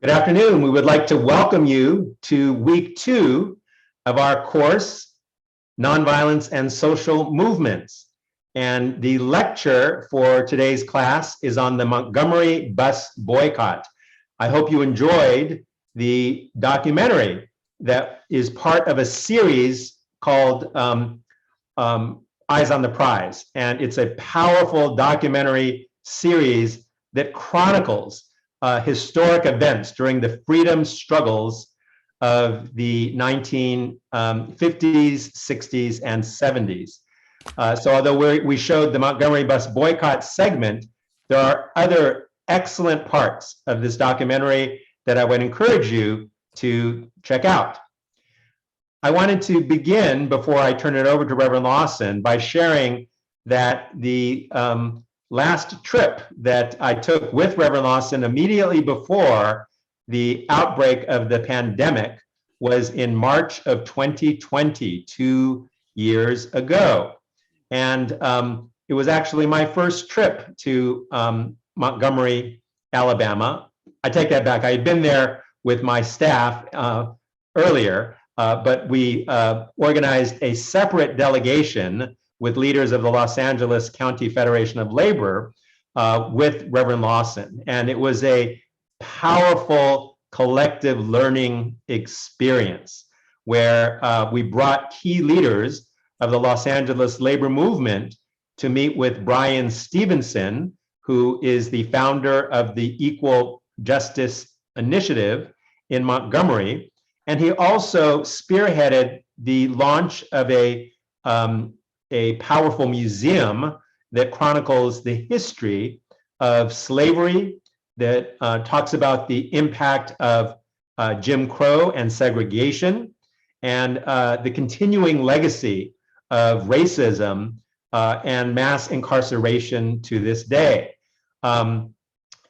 Good afternoon. We would like to welcome you to week 2 of our course, Nonviolence and Social Movements. And the lecture for today's class is on the Montgomery bus boycott. I hope you enjoyed the documentary that is part of a series called Eyes on the Prize. And it's a powerful documentary series that chronicles historic events during the freedom struggles of the 1950s, 60s, and 70s. So although we showed the Montgomery bus boycott segment, there are other excellent parts of this documentary that I would encourage you to check out. I wanted to begin, before I turn it over to Reverend Lawson, by sharing that the last trip that I took with Reverend Lawson immediately before the outbreak of the pandemic was in March of 2020, 2 years ago. And it was actually my first trip to Montgomery, Alabama. I take that back. I had been there with my staff earlier, but we organized a separate delegation with leaders of the Los Angeles County Federation of Labor with Reverend Lawson. And it was a powerful collective learning experience where we brought key leaders of the Los Angeles labor movement to meet with Brian Stevenson, who is the founder of the Equal Justice Initiative in Montgomery. And he also spearheaded the launch of a powerful museum that chronicles the history of slavery, that talks about the impact of Jim Crow and segregation, and the continuing legacy of racism and mass incarceration to this day. In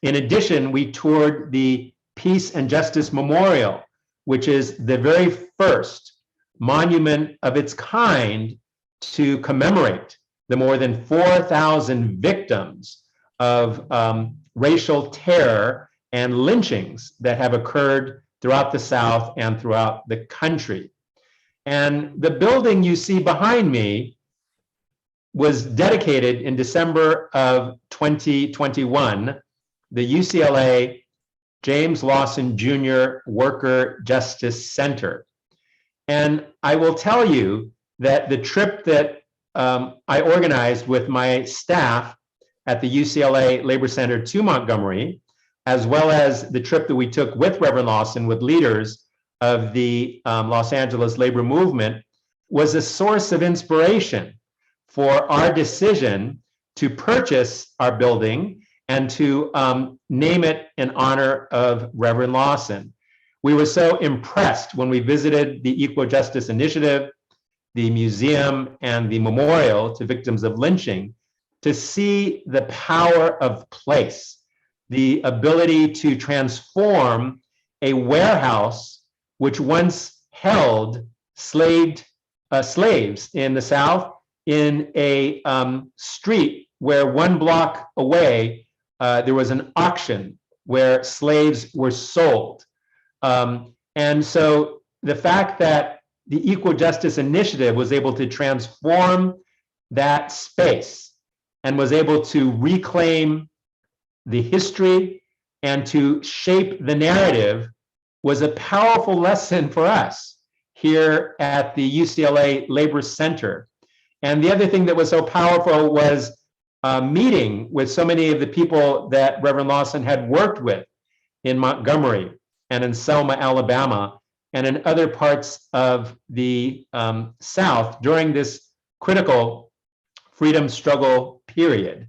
addition, we toured the Peace and Justice Memorial, which is the very first monument of its kind to commemorate the more than 4,000 victims of racial terror and lynchings that have occurred throughout the South and throughout the country. And the building you see behind me was dedicated in December of 2021, the UCLA James Lawson Jr. Worker Justice Center. And I will tell you that the trip that I organized with my staff at the UCLA Labor Center to Montgomery, as well as the trip that we took with Reverend Lawson with leaders of the Los Angeles labor movement, was a source of inspiration for our decision to purchase our building and to name it in honor of Reverend Lawson. We were so impressed when we visited the Equal Justice Initiative, the museum, and the memorial to victims of lynching, to see the power of place, the ability to transform a warehouse which once held slaves in the South in a street where 1 block away there was an auction where slaves were sold. And so the fact that the Equal Justice Initiative was able to transform that space and was able to reclaim the history and to shape the narrative was a powerful lesson for us here at the UCLA Labor Center. And the other thing that was so powerful was meeting with so many of the people that Reverend Lawson had worked with in Montgomery and in Selma, Alabama, and in other parts of the South during this critical freedom struggle period.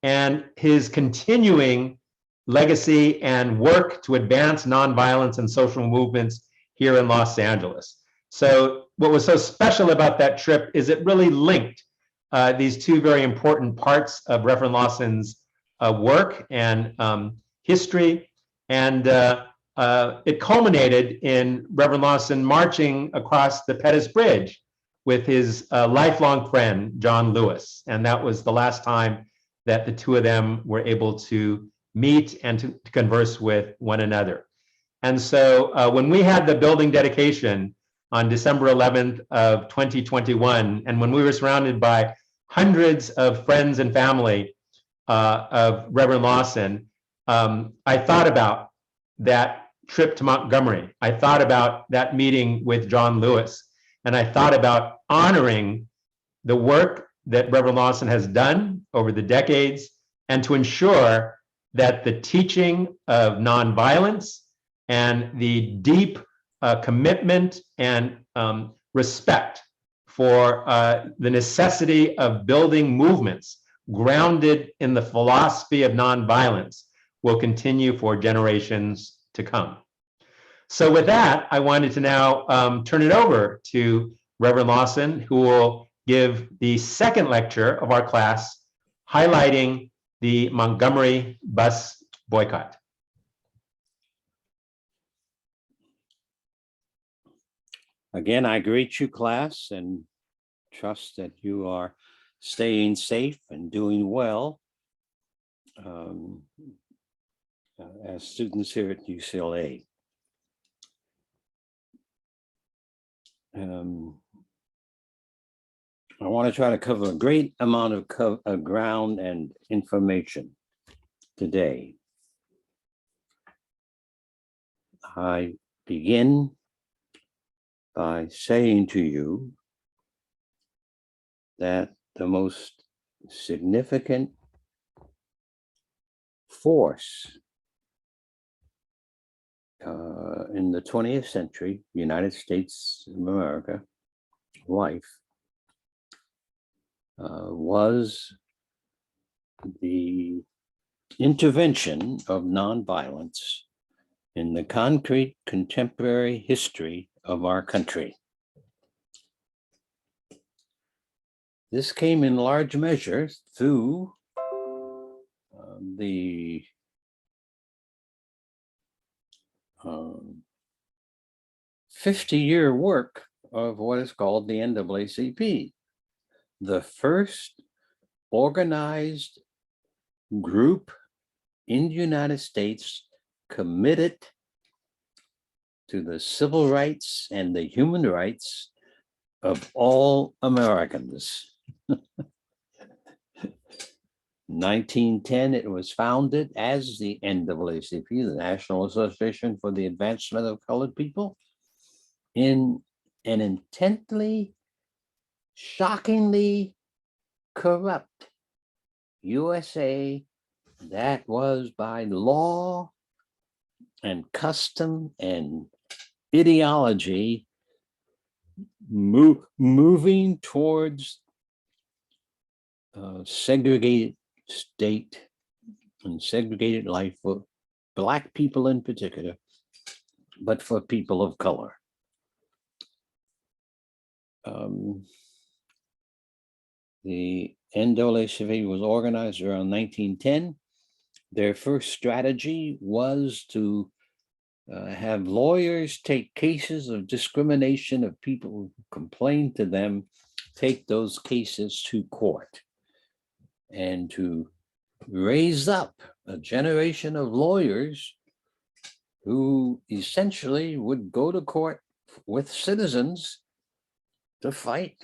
And his continuing legacy and work to advance nonviolence and social movements here in Los Angeles. So what was so special about that trip is it really linked these two very important parts of Reverend Lawson's work and history. And it culminated in Reverend Lawson marching across the Pettus Bridge with his lifelong friend, John Lewis. And that was the last time that the two of them were able to meet and to converse with one another. And so when we had the building dedication on December 11th of 2021, and when we were surrounded by hundreds of friends and family of Reverend Lawson, I thought about that trip to Montgomery. I thought about that meeting with John Lewis, and I thought about honoring the work that Reverend Lawson has done over the decades, and to ensure that the teaching of nonviolence and the deep commitment and respect for the necessity of building movements grounded in the philosophy of nonviolence will continue for generations to come. So with that, I wanted to now turn it over to Reverend Lawson, who will give the second lecture of our class, highlighting the Montgomery bus boycott. Again, I greet you, class, and trust that you are staying safe and doing well as students here at UCLA. I want to try to cover a great amount of ground and information today. I begin by saying to you that the most significant force in the 20th century, United States of America, life, was the intervention of nonviolence in the concrete contemporary history of our country. This came in large measure through the 50-year work of what is called the NAACP, the first organized group in the United States committed to the civil rights and the human rights of all Americans. 1910, it was founded as the NAACP, the National Association for the Advancement of Colored People, in an intently, shockingly corrupt USA that was by law and custom and ideology moving towards segregated state and segregated life for Black people in particular, but for people of color. The NAACP was organized around 1910. Their first strategy was to have lawyers take cases of discrimination of people who complained to them, take those cases to court, and to raise up a generation of lawyers who essentially would go to court with citizens to fight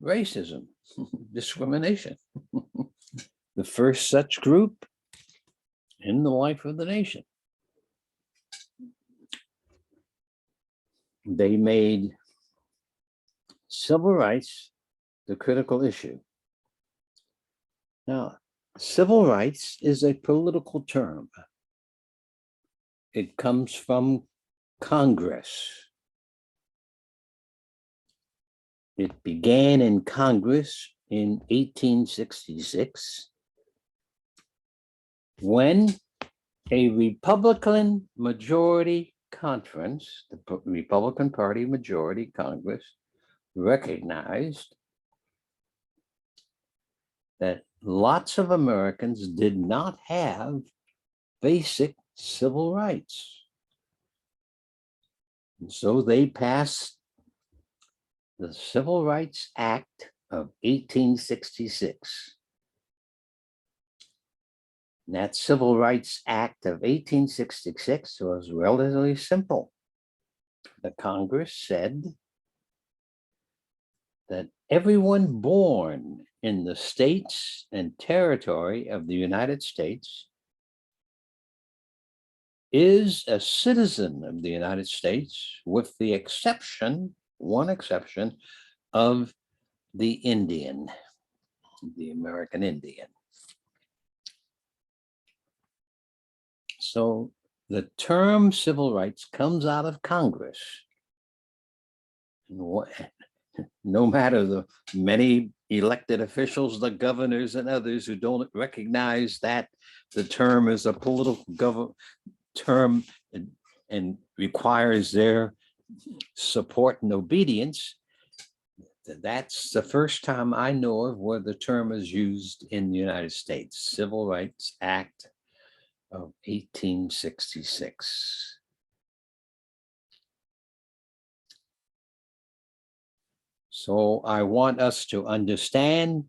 racism, discrimination. The first such group in the life of the nation. They made civil rights the critical issue. Now, civil rights is a political term. It comes from Congress. It began in Congress in 1866 when a Republican majority conference, the Republican Party majority Congress, recognized that lots of Americans did not have basic civil rights. And so they passed the Civil Rights Act of 1866. And that Civil Rights Act of 1866 was relatively simple. The Congress said that everyone born in the states and territory of the United States is a citizen of the United States, with the exception, one exception, of the Indian, the American Indian. So the term civil rights comes out of Congress. No matter the many elected officials, the governors and others who don't recognize that the term is a political term and requires their support and obedience, that's the first time I know of where the term is used in the United States. Civil Rights Act of 1866. So I want us to understand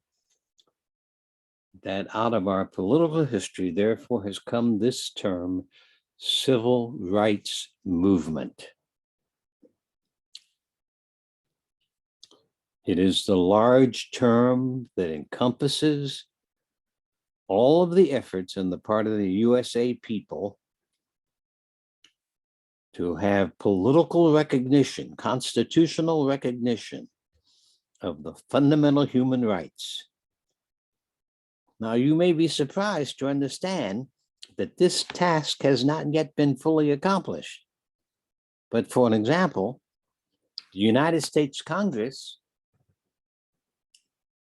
that out of our political history, therefore, has come this term, civil rights movement. It is the large term that encompasses all of the efforts on the part of the USA people to have political recognition, constitutional recognition of the fundamental human rights. Now, you may be surprised to understand that this task has not yet been fully accomplished. But for an example, the United States Congress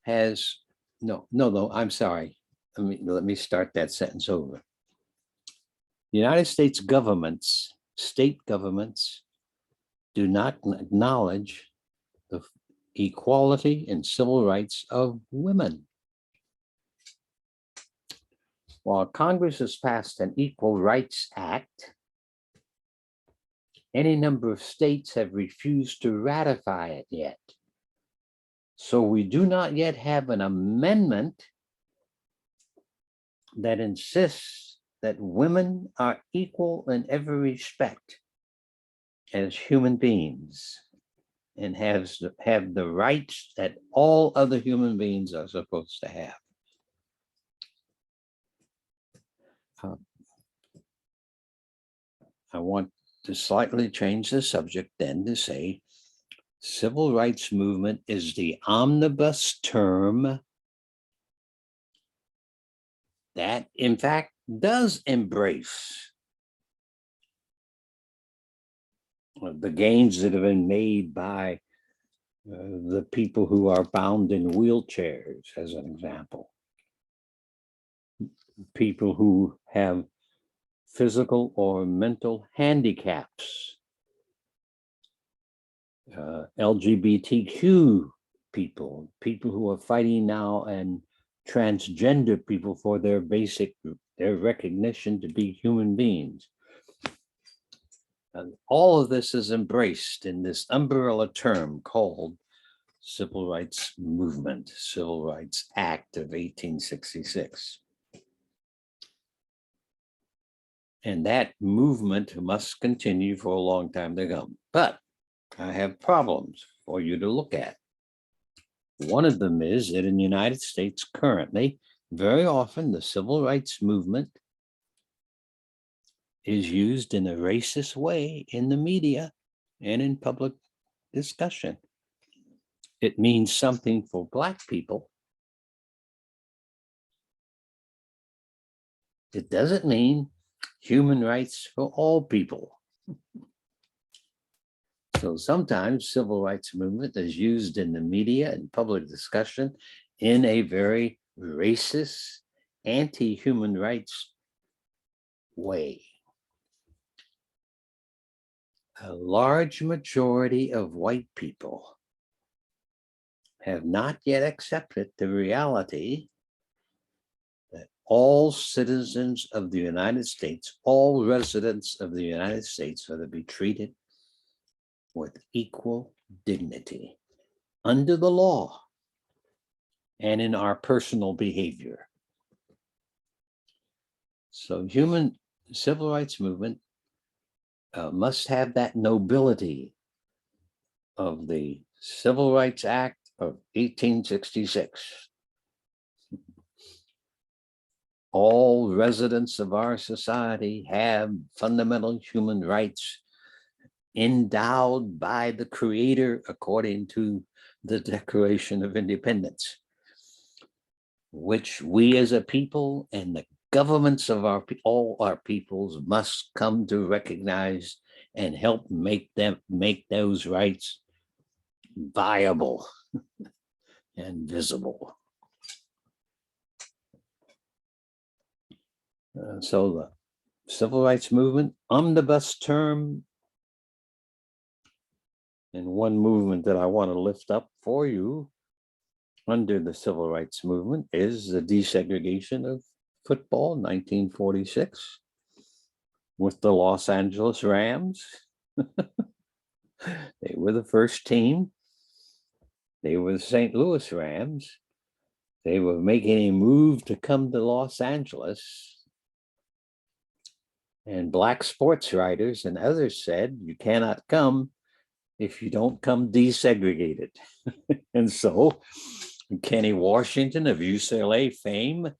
has, I'm sorry. Let me start that sentence over. The United States governments, state governments, do not acknowledge the equality and civil rights of women. While Congress has passed an Equal Rights Act, any number of states have refused to ratify it yet. So we do not yet have an amendment that insists that women are equal in every respect as human beings and have the rights that all other human beings are supposed to have. I want to slightly change the subject then to say civil rights movement is the omnibus term that, in fact, does embrace the gains that have been made by the people who are bound in wheelchairs, as an example. People who have physical or mental handicaps, LGBTQ people, people who are fighting now, and transgender people for their recognition to be human beings. And all of this is embraced in this umbrella term called Civil Rights Movement, Civil Rights Act of 1866. And that movement must continue for a long time to come. But I have problems for you to look at. One of them is that in the United States currently, very often the civil rights movement is used in a racist way in the media and in public discussion. It means something for Black people. It doesn't mean human rights for all people. So sometimes civil rights movement is used in the media and public discussion in a very racist, anti-human rights way. A large majority of white people have not yet accepted the reality that all citizens of the United States, all residents of the United States, are to be treated with equal dignity under the law and in our personal behavior. So human civil rights movement must have that nobility of the Civil Rights Act of 1866. All residents of our society have fundamental human rights endowed by the Creator according to the Declaration of Independence, which we as a people and the governments of all our peoples must come to recognize and help make those rights viable and visible. So the civil rights movement, omnibus term, and one movement that I want to lift up for you under the civil rights movement is the desegregation of football, 1946, with the Los Angeles Rams. They were the first team. They were the St. Louis Rams. They were making a move to come to Los Angeles. And Black sports writers and others said, you cannot come if you don't come desegregated. And so Kenny Washington of UCLA fame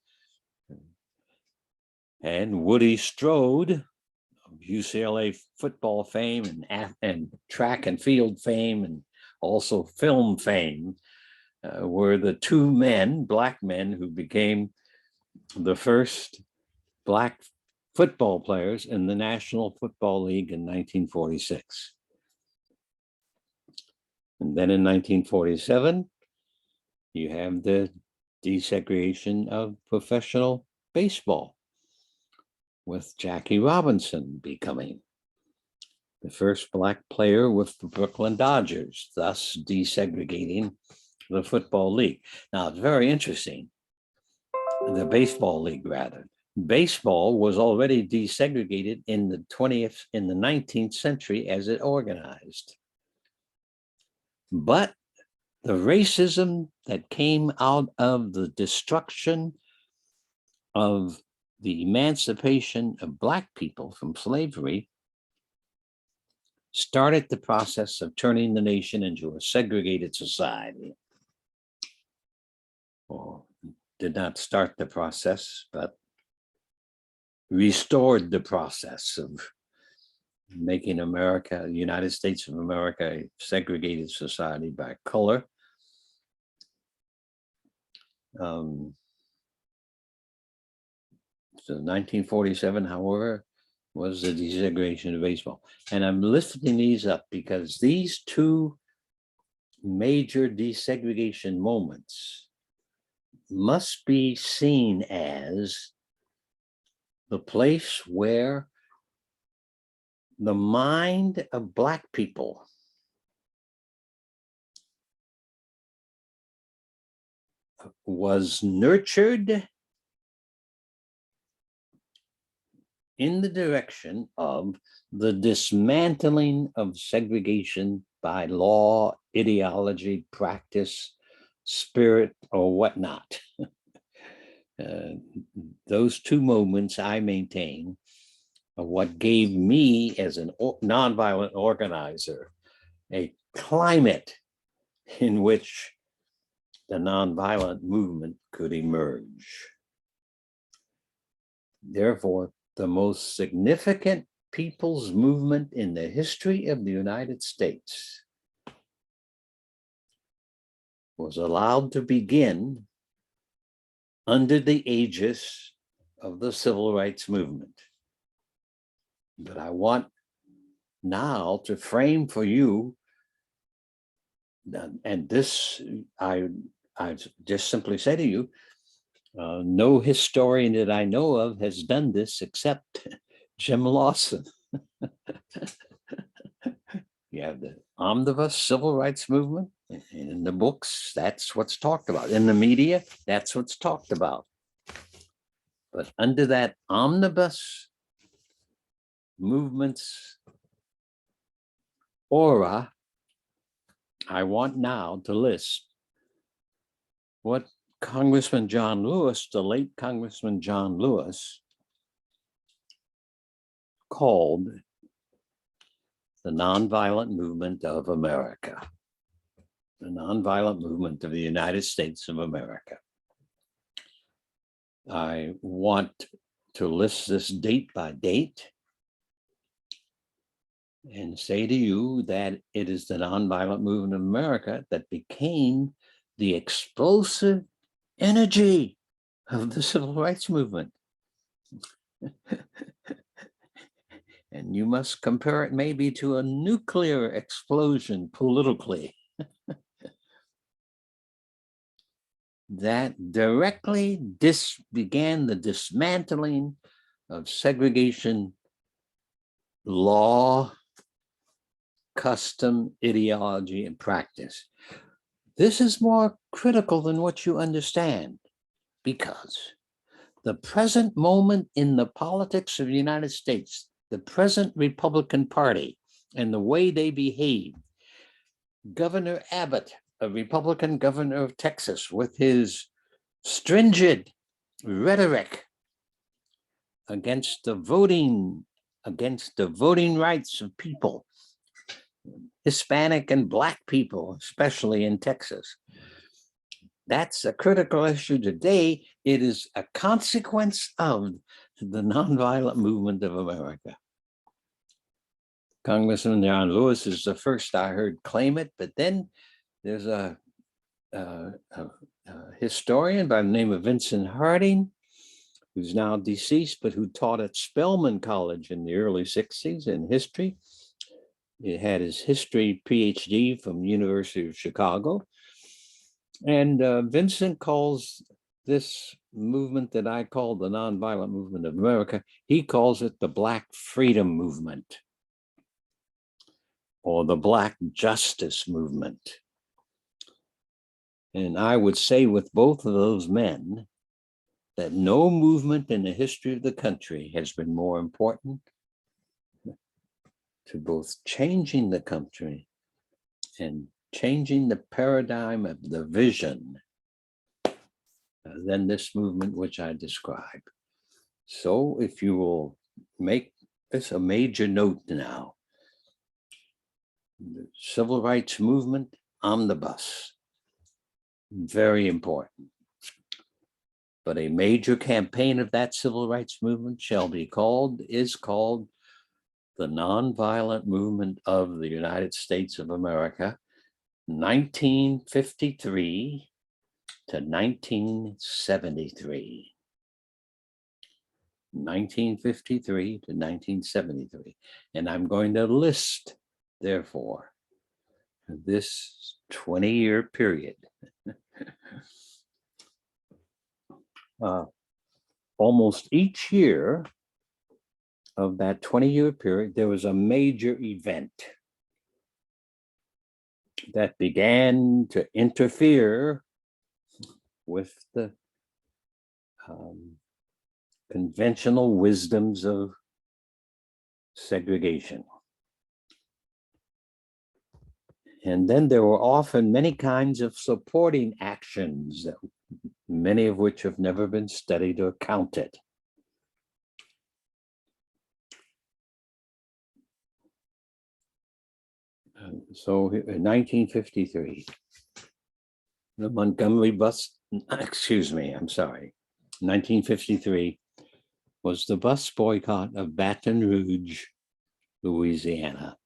and Woody Strode of UCLA football fame and track and field fame and also film fame were the two men, Black men, who became the first Black football players in the National Football League in 1946. And then in 1947, you have the desegregation of professional baseball, with Jackie Robinson becoming the first Black player with the Brooklyn Dodgers, thus desegregating the football league. Now, it's very interesting. The baseball league, rather. Baseball was already desegregated in the 19th century as it organized. But the racism that came out of the destruction of the emancipation of Black people from slavery started the process of turning the nation into a segregated society. Or did not start the process, but restored the process of making America, the United States of America, a segregated society by color. So 1947, however, was the desegregation of baseball. And I'm lifting these up because these two major desegregation moments must be seen as the place where the mind of Black people was nurtured in the direction of the dismantling of segregation by law, ideology, practice, spirit, or whatnot. Those two moments, I maintain, are what gave me, as a nonviolent organizer, a climate in which the nonviolent movement could emerge. Therefore, the most significant people's movement in the history of the United States was allowed to begin under the aegis of the civil rights movement. But I want now to frame for you, and this I just simply say to you, no historian that I know of has done this except Jim Lawson. You have the omnibus civil rights movement, and in the books, that's what's talked about. In the media, that's what's talked about. But under that omnibus movement's aura, I want now to list what Congressman John Lewis, the late Congressman John Lewis, called the Nonviolent Movement of America, the Nonviolent Movement of the United States of America. I want to list this date by date and say to you that it is the Nonviolent Movement of America that became the explosive energy of the Civil Rights Movement. And you must compare it maybe to a nuclear explosion politically that directly began the dismantling of segregation law, custom, ideology, and practice. This is more critical than what you understand, because the present moment in the politics of the United States, the present Republican Party and the way they behave, Governor Abbott, a Republican governor of Texas, with his stringent rhetoric against the voting rights of people, Hispanic and Black people, especially in Texas. That's a critical issue today. It is a consequence of the Nonviolent Movement of America. Congressman John Lewis is the first I heard claim it, but then there's a historian by the name of Vincent Harding, who's now deceased, but who taught at Spelman College in the early 60s in history. He had his history PhD from the University of Chicago. And Vincent calls this movement that I call the Nonviolent Movement of America, he calls it the Black Freedom Movement or the Black Justice Movement. And I would say with both of those men that no movement in the history of the country has been more important to both changing the country and changing the paradigm of the vision than this movement which I describe. So if you will make this a major note now, the Civil Rights Movement omnibus, very important. But a major campaign of that Civil Rights Movement is called the Nonviolent Movement of the United States of America, 1953 to 1973. 1953 to 1973. And I'm going to list, therefore, this 20-year period. Almost each year of that 20-year period, there was a major event that began to interfere with the conventional wisdoms of segregation. And then there were often many kinds of supporting actions, many of which have never been studied or counted. So in 1953, the Montgomery bus, 1953 was the bus boycott of Baton Rouge, Louisiana.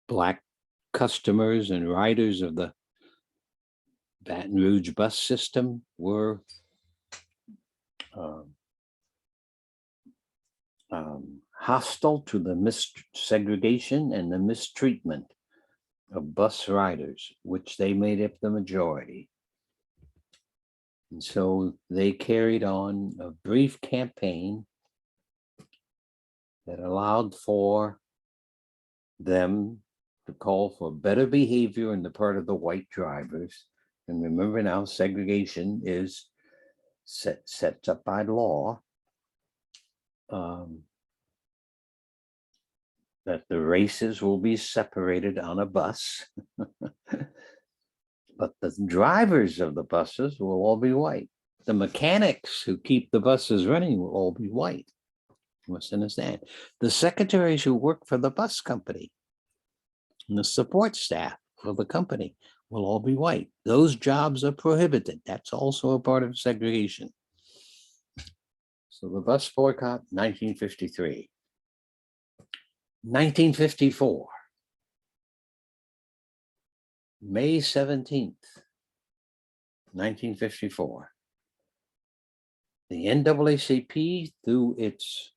Black customers and riders of the Baton Rouge bus system were hostile to the segregation and the mistreatment of bus riders, which they made up the majority. And so they carried on a brief campaign that allowed for them to call for better behavior on the part of the white drivers. And remember now, segregation is set up by law. That the races will be separated on a bus, but the drivers of the buses will all be white. the mechanics who keep the buses running will all be white. You must understand. The secretaries who work for the bus company and the support staff for the company will all be white. Those jobs are prohibited. That's also a part of segregation. So the bus boycott, 1953. 1954, May 17th, 1954. The NAACP, through its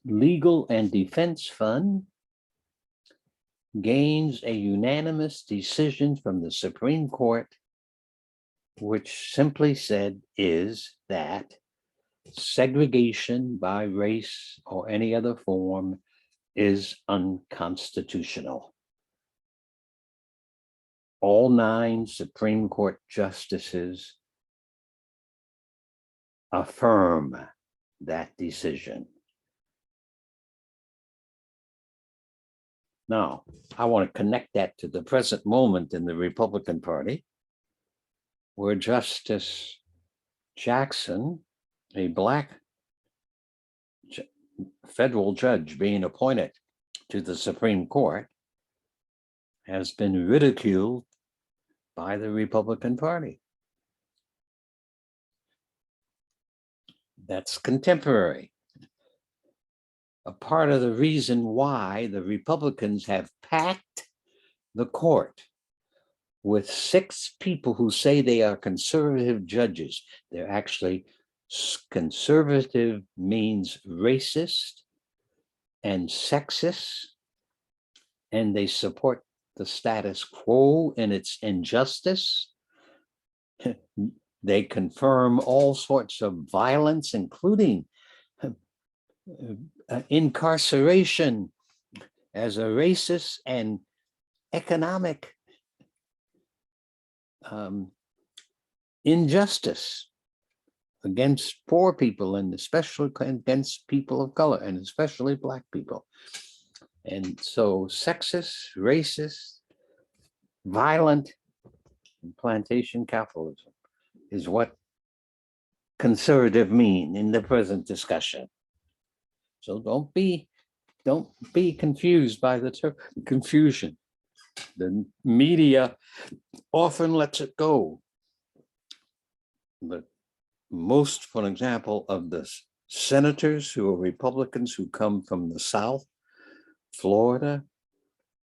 Legal and Defense Fund, gains a unanimous decision from the Supreme Court, which simply said is that segregation by race or any other form is unconstitutional. All 9 Supreme Court justices affirm that decision. Now, I want to connect that to the present moment in the Republican Party, where Justice Jackson, a Black federal judge being appointed to the Supreme Court, has been ridiculed by the Republican Party. That's contemporary. A part of the reason why the Republicans have packed the court with 6 people who say they are conservative judges. They're actually conservative, means racist and sexist, and they support the status quo and its injustice. They confirm all sorts of violence, including incarceration as a racist and economic injustice against poor people, and especially against people of color, and especially Black people. And so sexist, racist, violent, and plantation capitalism is what conservative mean in the present discussion. So don't be confused by the term confusion. The media often lets it go. But most, for example, of the senators who are Republicans who come from the South, Florida,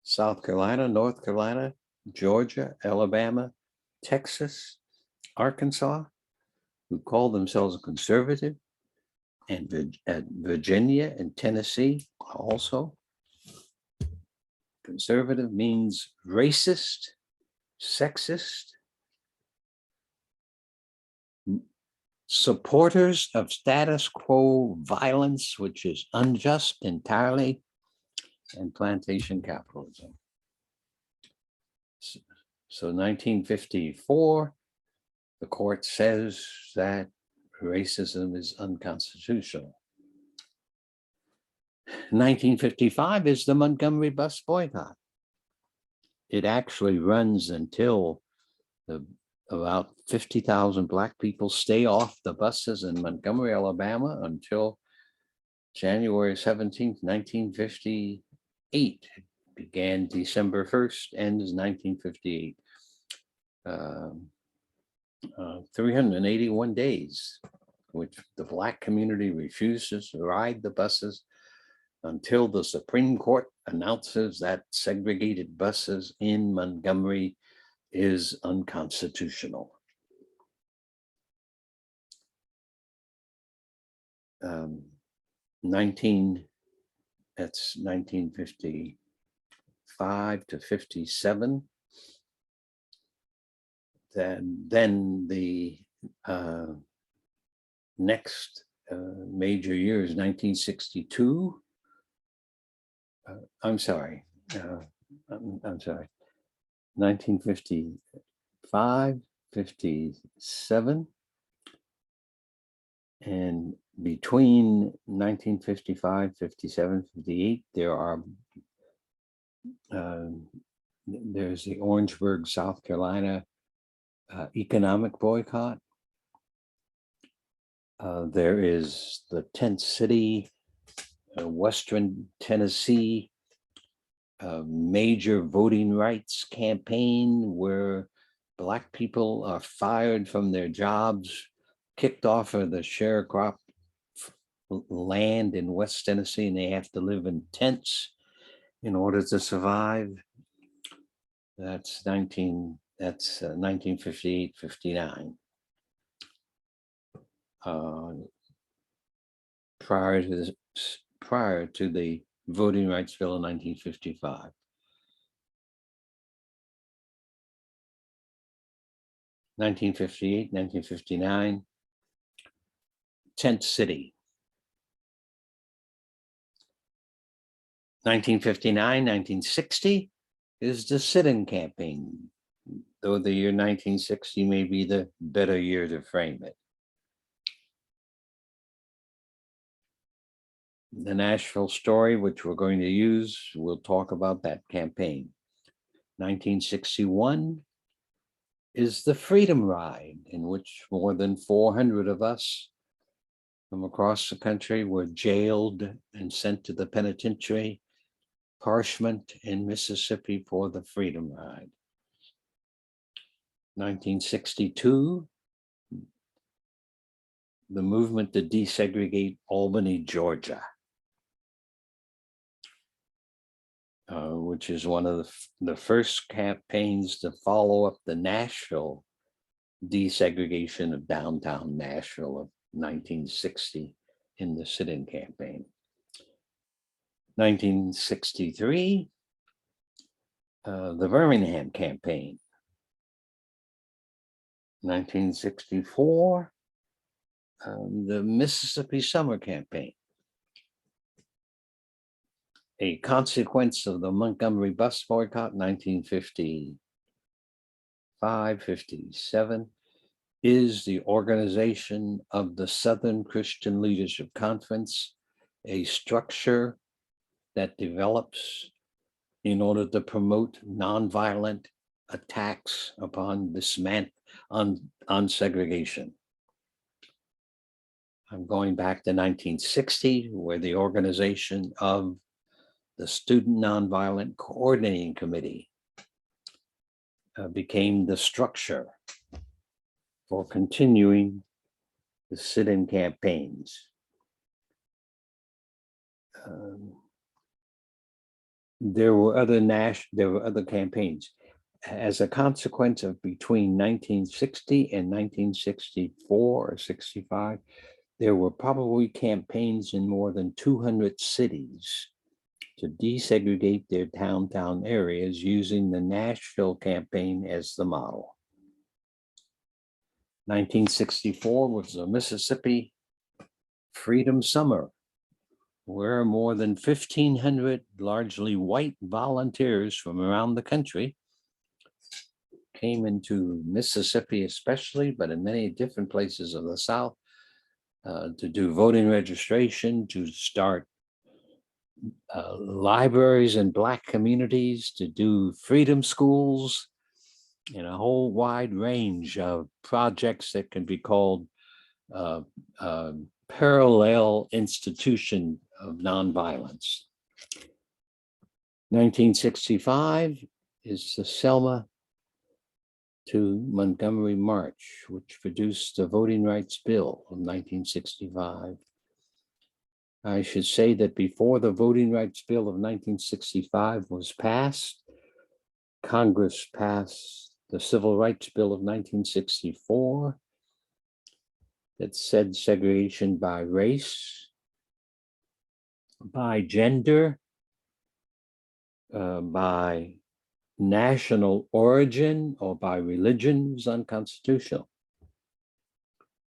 South Carolina, North Carolina, Georgia, Alabama, Texas, Arkansas, who call themselves conservative, and Virginia and Tennessee also. Conservative means racist, sexist, supporters of status quo violence, which is unjust entirely, and plantation capitalism. So 1954, the court says that racism is unconstitutional. 1955 is the Montgomery bus boycott. It actually runs until about 50,000 Black people stay off the buses in Montgomery, Alabama until January 17th, 1958. It began December 1st, ends 1958. 381 days, which the Black community refuses to ride the buses until the Supreme Court announces that segregated buses in Montgomery is unconstitutional. That's 1955 to 57. Then the next major year is 1962. I'm sorry, 1955, 57. And between 1955, 57, 58, there's the Orangeburg, South Carolina economic boycott. There is the tent city, Western Tennessee, major voting rights campaign where Black people are fired from their jobs, kicked off of the sharecrop land in West Tennessee, and they have to live in tents in order to survive. That's 1958, 59. Prior to the Voting Rights Bill in 1955. 1958, 1959, Tent City. 1959, 1960 is the sit-in campaign, though the year 1960 may be the better year to frame it. The Nashville story, which we're going to use, we'll talk about that campaign. 1961 is the Freedom Ride, in which more than 400 of us from across the country were jailed and sent to the penitentiary, Parchment in Mississippi, for the Freedom Ride. 1962, the movement to desegregate Albany, Georgia, which is one of the first campaigns to follow up the Nashville desegregation of downtown Nashville of 1960 in the sit-in campaign. 1963, the Birmingham campaign. 1964, the Mississippi Summer Campaign. A consequence of the Montgomery bus boycott, 1955, 57, is the organization of the Southern Christian Leadership Conference, a structure that develops in order to promote nonviolent attacks upon on segregation. I'm going back to 1960, where the organization of the Student Nonviolent Coordinating Committee became the structure for continuing the sit-in campaigns. There were other campaigns. As a consequence of between 1960 and 1964 or 65, there were probably campaigns in more than 200 cities to desegregate their downtown areas using the Nashville campaign as the model. 1964 was the Mississippi Freedom Summer, where more than 1,500 largely white volunteers from around the country came into Mississippi especially, but in many different places of the South, to do voting registration, to start libraries in Black communities, to do freedom schools, and a whole wide range of projects that can be called parallel institution of nonviolence. 1965 is the Selma to Montgomery March, which produced the Voting Rights Bill of 1965. I should say that before the Voting Rights Bill of 1965 was passed, Congress passed the Civil Rights Bill of 1964 that said segregation by race, by gender, by national origin, or by religion was unconstitutional.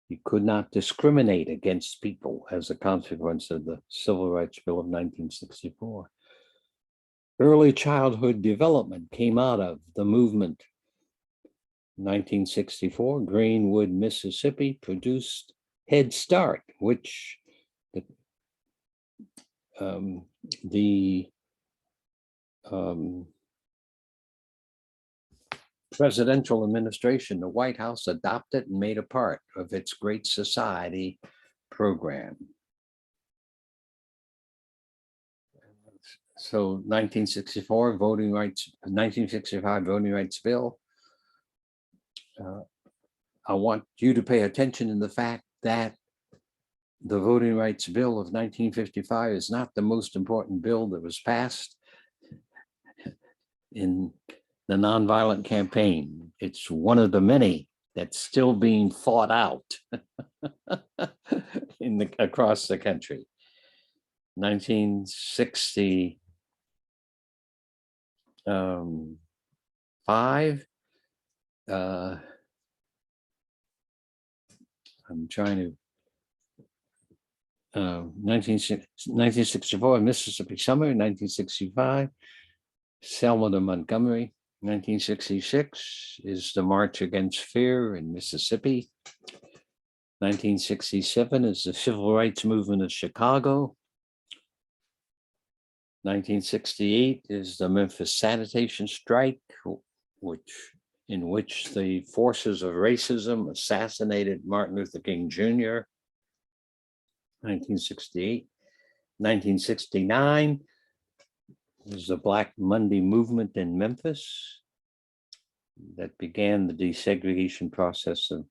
You could not discriminate against people as a consequence of the Civil Rights Bill of 1964. Early childhood development came out of the movement. 1964, Greenwood, Mississippi produced Head Start, which presidential administration, the White House adopted and made a part of its Great Society program. So 1964 voting rights, 1965 voting rights bill. I want you to pay attention to the fact that the Voting Rights Bill of 1955 is not the most important bill that was passed in the nonviolent campaign. It's one of the many that's still being fought out across the country. 1965. I'm trying to. 1964, Mississippi Summer. 1965, Selma to Montgomery. 1966 is the March Against Fear in Mississippi. 1967 is the Civil Rights Movement of Chicago. 1968 is the Memphis sanitation strike, in which the forces of racism assassinated Martin Luther King Jr. 1968. 1969 is the Black Monday movement in Memphis that began the desegregation process of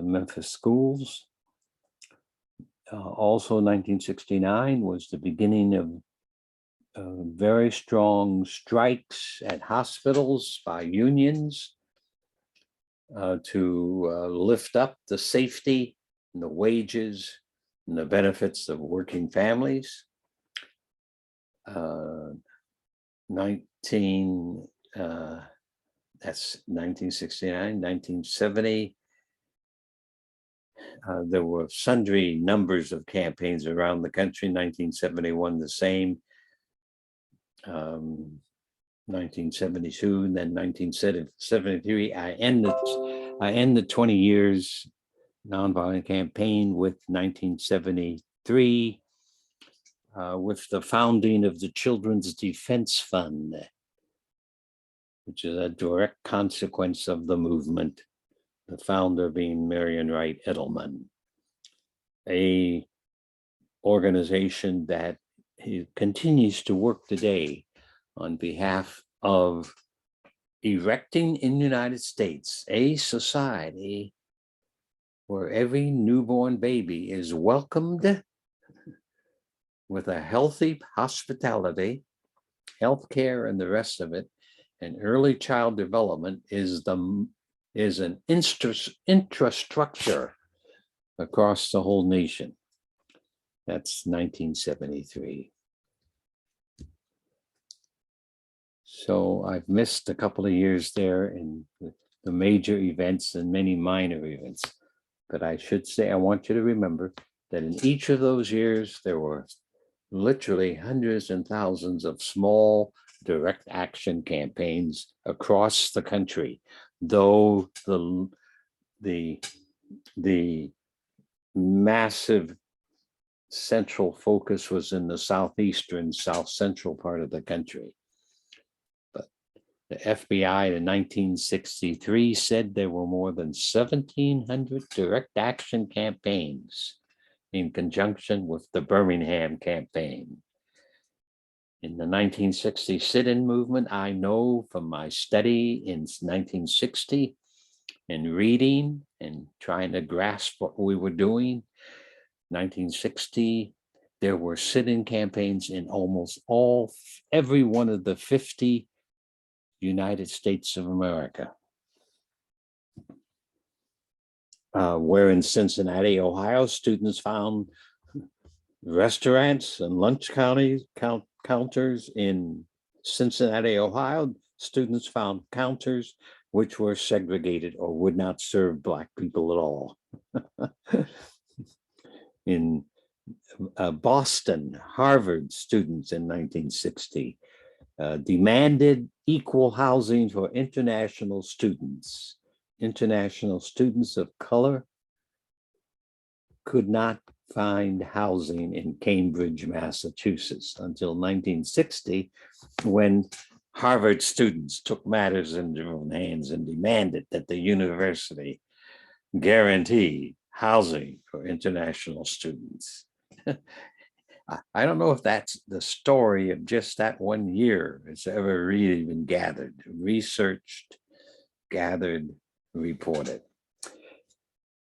Memphis schools. Also 1969 was the beginning of very strong strikes at hospitals by unions to lift up the safety and the wages and the benefits of working families. 1969, 1970. There were sundry numbers of campaigns around the country. 1971, the same. 1972, and then 1973. I end the 20 years nonviolent campaign with 1973, with the founding of the Children's Defense Fund, which is a direct consequence of the movement, the founder being Marion Wright Edelman, a organization that continues to work today on behalf of erecting in the United States a society where every newborn baby is welcomed with a healthy hospitality, healthcare, and the rest of it. And early child development is an infrastructure across the whole nation. That's 1973. So I've missed a couple of years there in the major events and many minor events. But I should say, I want you to remember that in each of those years, there were literally hundreds and thousands of small direct action campaigns across the country, though the massive central focus was in the southeastern, south central part of the country. But the FBI in 1963 said there were more than 1,700 direct action campaigns in conjunction with the Birmingham campaign. In the 1960 sit-in movement, I know from my study in 1960 and reading and trying to grasp what we were doing, 1960, there were sit-in campaigns in almost every one of the 50 United States of America. Where in Cincinnati, Ohio, students found restaurants and lunch counters. In Cincinnati, Ohio, students found counters which were segregated or would not serve Black people at all. In Boston, Harvard students in 1960 demanded equal housing for international students. International students of color could not find housing in Cambridge, Massachusetts until 1960, when Harvard students took matters in their own hands and demanded that the university guarantee housing for international students. I don't know if that's the story of just that one year. It's ever really been gathered, researched, gathered, reported.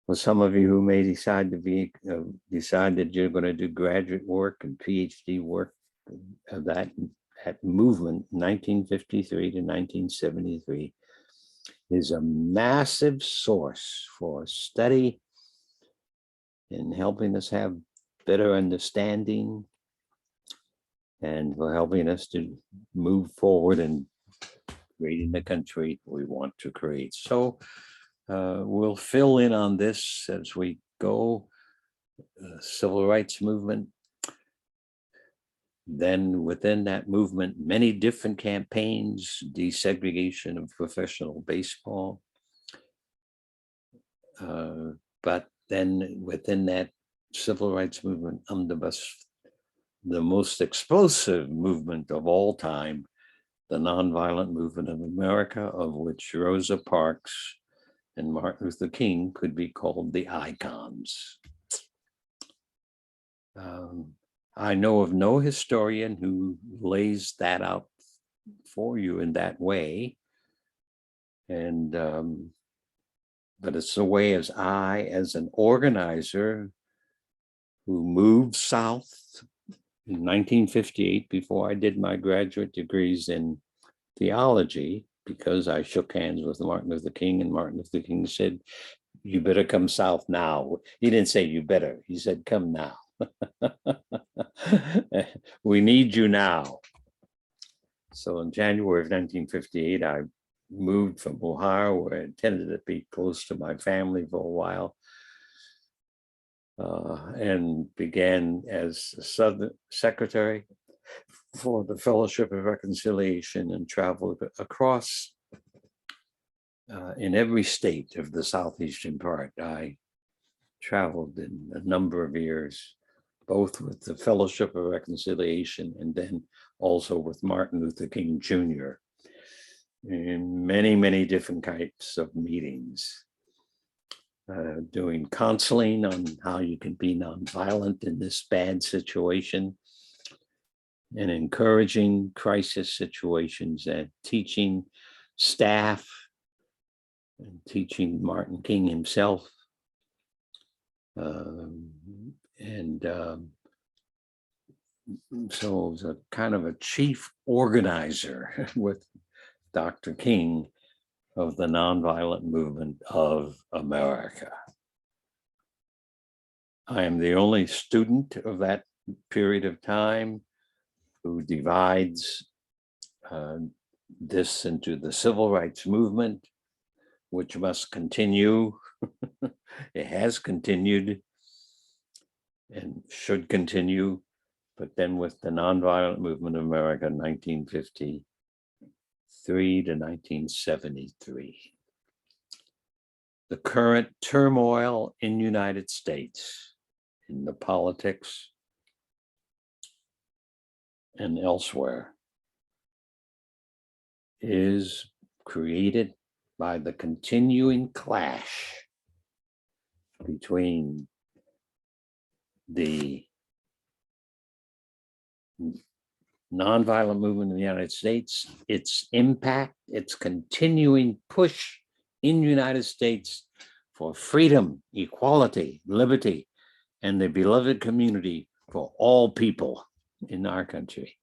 For some of you who may decide that you're going to do graduate work and PhD work of that movement, 1953 to 1973, is a massive source for study in helping us have better understanding and for helping us to move forward and creating the country we want to create. So we'll fill in on this as we go. Civil rights movement. Then within that movement, many different campaigns, desegregation of professional baseball. But then within that civil rights movement omnibus, the most explosive movement of all time, the Nonviolent Movement of America, of which Rosa Parks and Martin Luther King could be called the icons. I know of no historian who lays that out for you in that way. And, but it's the way as I, as an organizer who moved south in 1958, before I did my graduate degrees in theology, because I shook hands with Martin Luther King, and Martin Luther King said, "You better come south now." He didn't say you better, he said, "Come now." We need you now. So in January of 1958, I moved from Ohio, where I intended to be close to my family for a while, and began as a Southern secretary for the Fellowship of Reconciliation, and traveled across in every state of the southeastern part. I traveled in a number of years, both with the Fellowship of Reconciliation and then also with Martin Luther King Jr. in many, many different types of meetings, doing counseling on how you can be nonviolent in this bad situation, and encouraging crisis situations, and teaching staff and teaching Martin King himself. So I was a kind of a chief organizer with Dr. King of the Nonviolent Movement of America. I am the only student of that period of time who divides this into the civil rights movement, which must continue. It has continued and should continue, but then with the Nonviolent Movement of America, 1953 to 1973. The current turmoil in the United States, in the politics and elsewhere, is created by the continuing clash between the nonviolent movement in the United States, its impact, its continuing push in the United States for freedom, equality, liberty, and the beloved community for all people in our country,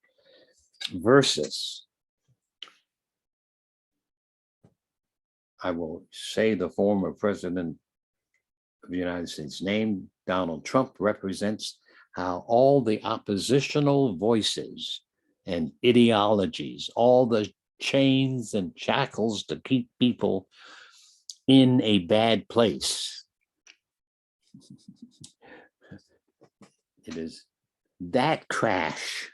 versus, I will say the former president of the United States name, Donald Trump, represents how all the oppositional voices and ideologies, all the chains and shackles to keep people in a bad place. It is that crash,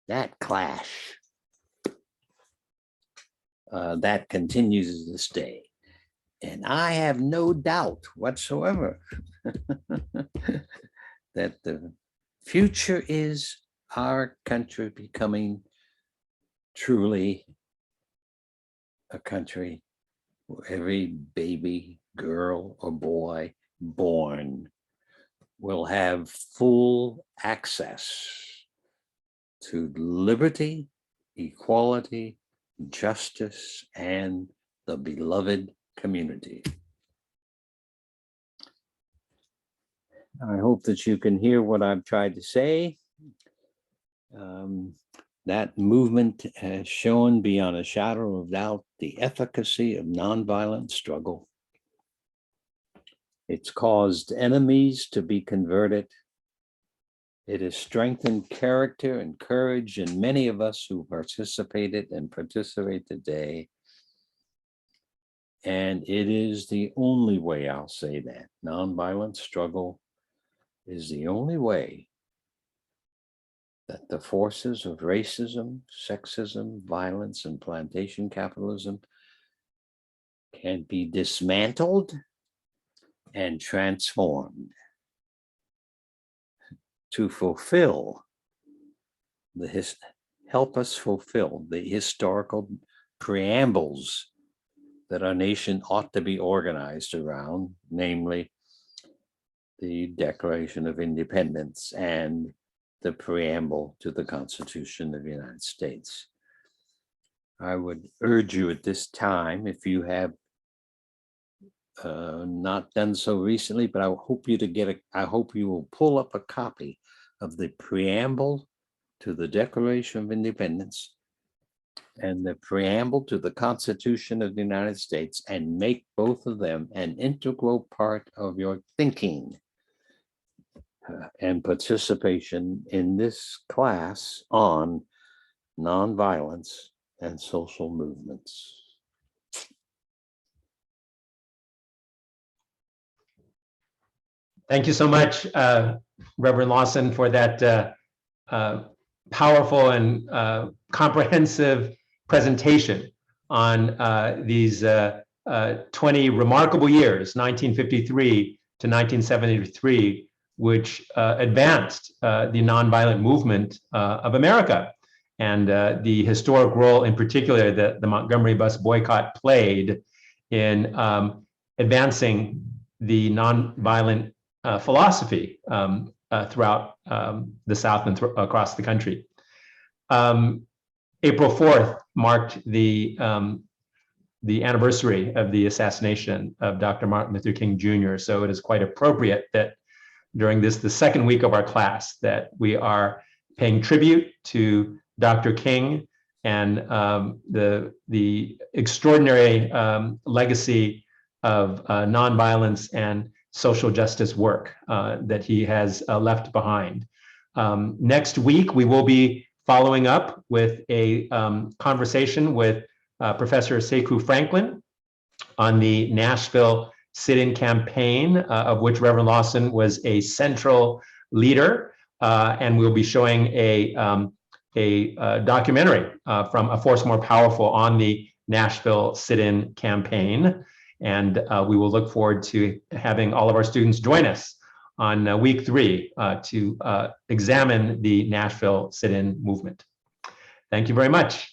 that clash, that continues to this day. And I have no doubt whatsoever that the future is our country becoming truly a country where every baby, girl, or boy born will have full access to liberty, equality, justice, and the beloved community. I hope that you can hear what I've tried to say. That movement has shown beyond a shadow of doubt the efficacy of nonviolent struggle. It's caused enemies to be converted. It has strengthened character and courage in many of us who participated and participate today. And it is the only way, I'll say that, nonviolent struggle is the only way that the forces of racism, sexism, violence, and plantation capitalism can be dismantled and transformed to fulfill help us fulfill the historical preambles that our nation ought to be organized around, namely the Declaration of Independence and the preamble to the Constitution of the United States. I would urge you at this time, if you have not done so recently, but I hope you will pull up a copy of the preamble to the Declaration of Independence and the preamble to the Constitution of the United States, and make both of them an integral part of your thinking and participation in this class on nonviolence and social movements. Thank you so much, Reverend Lawson, for that powerful and comprehensive presentation on these 20 remarkable years, 1953 to 1973, which advanced the nonviolent movement of America, and the historic role in particular that the Montgomery bus boycott played in advancing the nonviolent philosophy throughout the South and across the country. April 4th marked the anniversary of the assassination of Dr. Martin Luther King Jr. So it is quite appropriate that during the second week of our class that we are paying tribute to Dr. King and the extraordinary legacy of nonviolence and social justice work that he has left behind. Next week, we will be following up with a conversation with Professor Sekou Franklin on the Nashville sit-in campaign, of which Reverend Lawson was a central leader, and we'll be showing a documentary from A Force More Powerful on the Nashville sit-in campaign. And we will look forward to having all of our students join us on week 3 to examine the Nashville sit-in movement. Thank you very much.